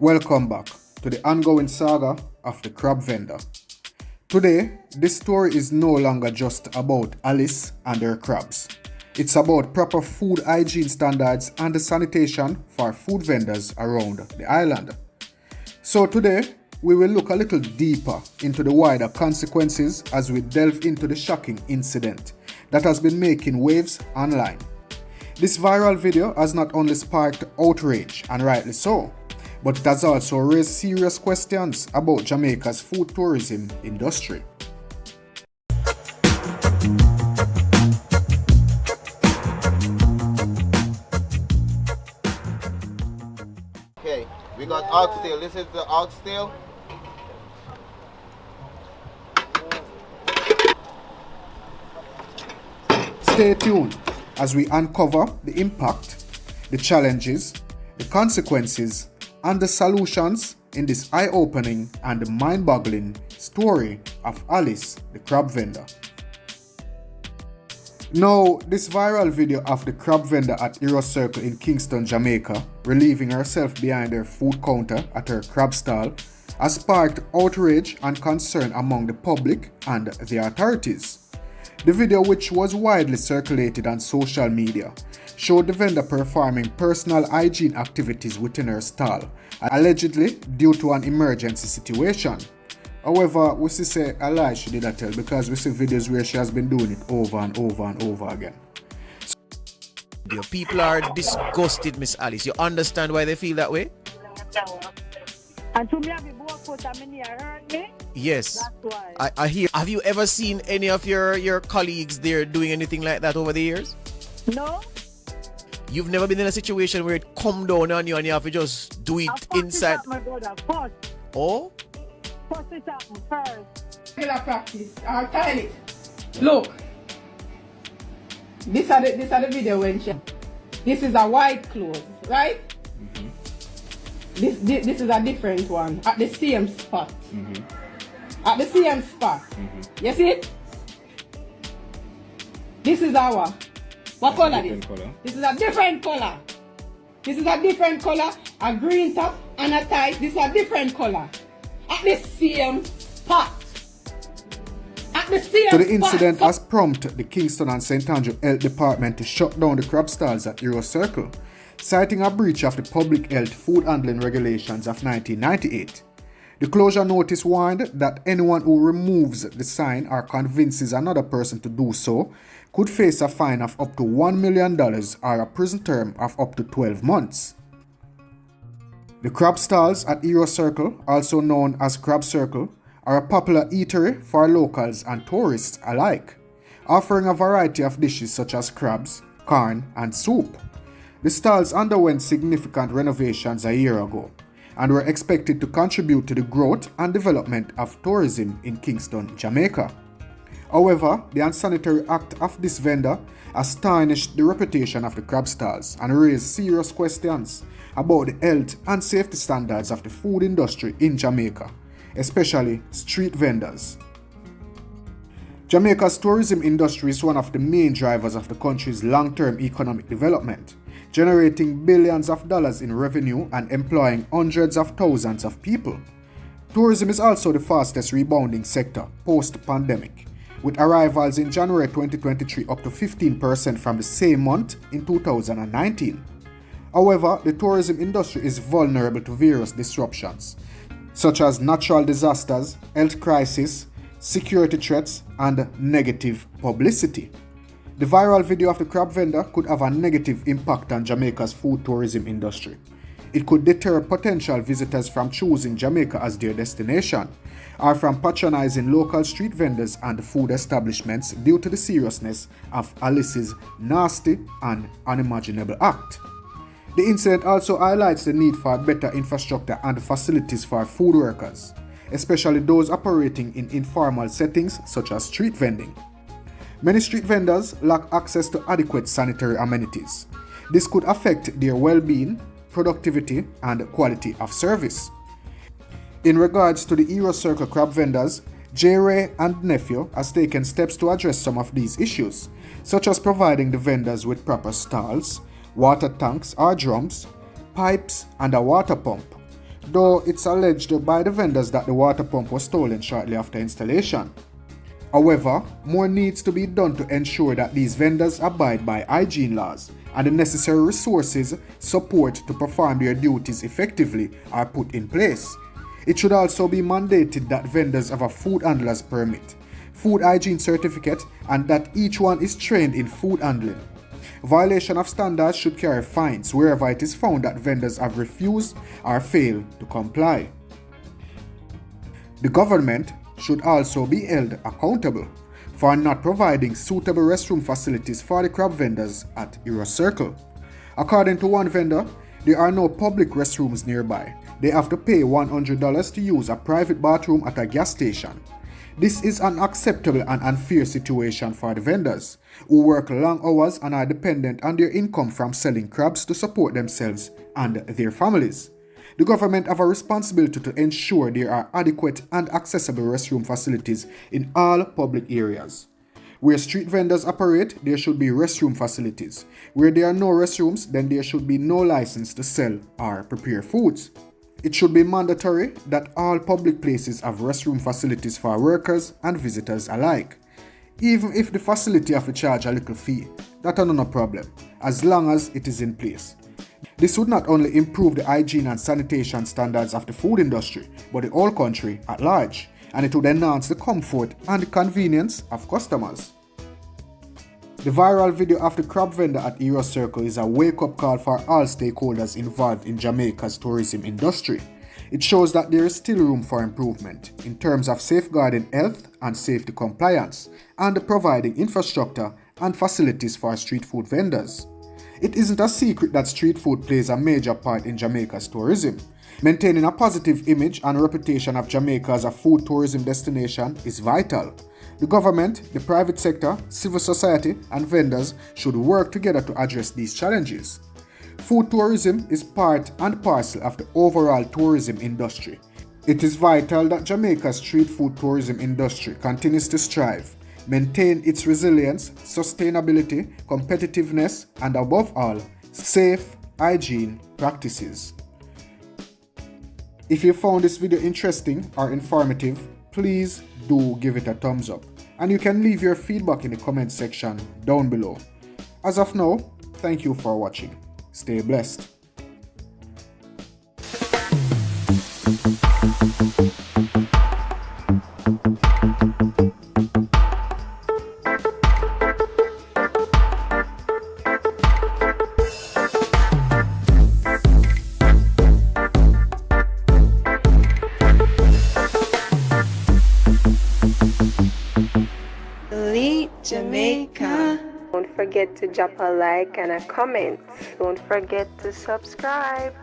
Welcome back to the ongoing saga of the crab vendor. Today, this story is no longer just about Alice and her crabs. It's about proper food hygiene standards and the sanitation for food vendors around the island. So today, we will look a little deeper into the wider consequences as we delve into the shocking incident that has been making waves online. This viral video has not only sparked outrage, and rightly so, but it has also raised serious questions about Jamaica's food tourism industry. Okay, we got oxtail. This is the oxtail. Stay tuned as we uncover the impact, the challenges, the consequences, and the solutions in this eye-opening and mind-boggling story of Alice, the crab vendor. Now, this viral video of the crab vendor at Hero Circle in Kingston, Jamaica, relieving herself behind her food counter at her crab stall, has sparked outrage and concern among the public and the authorities. The video, which was widely circulated on social media, showed the vendor performing personal hygiene activities within her stall, allegedly due to an emergency situation. However, we see say a lie she did not tell, because we see videos where she has been doing it over and over and over again. People are disgusted, Miss Alice. You understand why they feel that way? And to me, I be both put them in here, hurt me. Yes. That's why. I hear. Have you ever seen any of your colleagues there doing anything like that over the years? No? You've never been in a situation where it come down on you and you have to just do it inside? My brother, first. Oh? First it happen first. Regular practice. I'll tell it. Look. This are the video when she. This is a white clothes, right? Mm-hmm. This is a different one at the same spot. Mm-hmm. At the same spot. Mm-hmm. You see it? This is our. What color is? This is a different color. This is a different color. A green top and a tie. This is a different color. At the same spot. At the same So the spot. incident has prompted the Kingston and St. Andrew Health Department to shut down the crab stalls at Hero Circle, citing a breach of the Public Health Food Handling Regulations of 1998. The closure notice warned that anyone who removes the sign or convinces another person to do so could face a fine of up to $1 million or a prison term of up to 12 months. The crab stalls at Hero Circle, also known as Crab Circle, are a popular eatery for locals and tourists alike, offering a variety of dishes such as crabs, corn, and soup. The stalls underwent significant renovations a year ago and were expected to contribute to the growth and development of tourism in Kingston, Jamaica. However, the unsanitary act of this vendor has tarnished the reputation of the crab stalls and raised serious questions about the health and safety standards of the food industry in Jamaica, especially street vendors. Jamaica's tourism industry is one of the main drivers of the country's long-term economic development, generating billions of dollars in revenue and employing hundreds of thousands of people. Tourism is also the fastest rebounding sector post-pandemic, with arrivals in January 2023 up to 15% from the same month in 2019. However, the tourism industry is vulnerable to various disruptions, such as natural disasters, health crises, security threats, and negative publicity. The viral video of the crab vendor could have a negative impact on Jamaica's food tourism industry. It could deter potential visitors from choosing Jamaica as their destination, or from patronizing local street vendors and food establishments due to the seriousness of Alice's nasty and unimaginable act. The incident also highlights the need for better infrastructure and facilities for food workers, especially those operating in informal settings such as street vending. Many street vendors lack access to adequate sanitary amenities. This could affect their well-being, productivity, and quality of service. In regards to the Hero Circle crab vendors, J. Ray and nephew has taken steps to address some of these issues, such as providing the vendors with proper stalls, water tanks or drums, pipes, and a water pump. though it's alleged by the vendors that the water pump was stolen shortly after installation. However, more needs to be done to ensure that these vendors abide by hygiene laws and the necessary resources, support to perform their duties effectively are put in place. It should also be mandated that vendors have a food handler's permit, food hygiene certificate, and that each one is trained in food handling. Violation of standards should carry fines wherever it is found that vendors have refused or failed to comply. The government should also be held accountable for not providing suitable restroom facilities for the crab vendors at Hero Circle. According to one vendor, there are no public restrooms nearby. They have to pay $100 to use a private bathroom at a gas station. This is an unacceptable and unfair situation for the vendors, who work long hours and are dependent on their income from selling crabs to support themselves and their families. The government have a responsibility to ensure there are adequate and accessible restroom facilities in all public areas. Where street vendors operate, there should be restroom facilities. Where there are no restrooms, then there should be no license to sell or prepare foods. It should be mandatory that all public places have restroom facilities for workers and visitors alike. Even if the facility have to charge a little fee, that is not a problem, as long as it is in place. This would not only improve the hygiene and sanitation standards of the food industry, but the whole country at large, and it would enhance the comfort and the convenience of customers. The viral video of the crab vendor at Hero Circle is a wake-up call for all stakeholders involved in Jamaica's tourism industry. It shows that there is still room for improvement in terms of safeguarding health and safety compliance and providing infrastructure and facilities for street food vendors. It isn't a secret that street food plays a major part in Jamaica's tourism. Maintaining a positive image and reputation of Jamaica as a food tourism destination is vital. The government, the private sector, civil society, and vendors should work together to address these challenges. Food tourism is part and parcel of the overall tourism industry. It is vital that Jamaica's street food tourism industry continues to strive, maintain its resilience, sustainability, competitiveness, and above all, safe hygiene practices. If you found this video interesting or informative, please do give it a thumbs up, and you can leave your feedback in the comment section down below. As of now, thank you for watching. Stay blessed. Jamaica. Don't forget to drop a like and a comment. Don't forget to subscribe.